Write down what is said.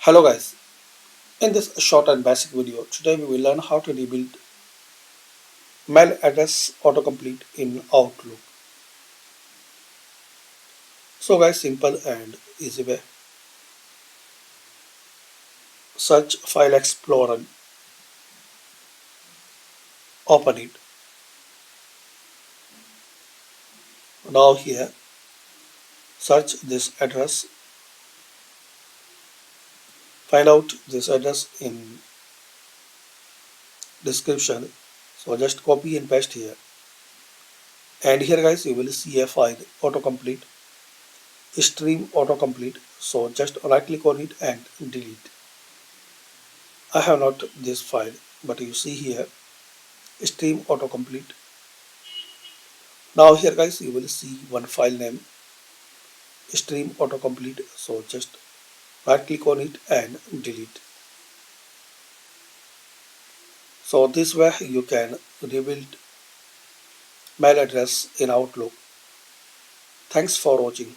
Hello guys, in this short and basic video, today we will learn how to rebuild mail address autocomplete in Outlook. So guys, simple and easy way. Search File Explorer, open it. Now here, search this address, find out this address in description. So just copy and paste here. And here guys, you will see a file autocomplete, stream autocomplete. So just right click on it and delete. I have not this file, but you see here stream autocomplete. Now here guys you will see one file name stream autocomplete, so just right click on it and delete. So this way you can rebuild mail address in Outlook. Thanks for watching.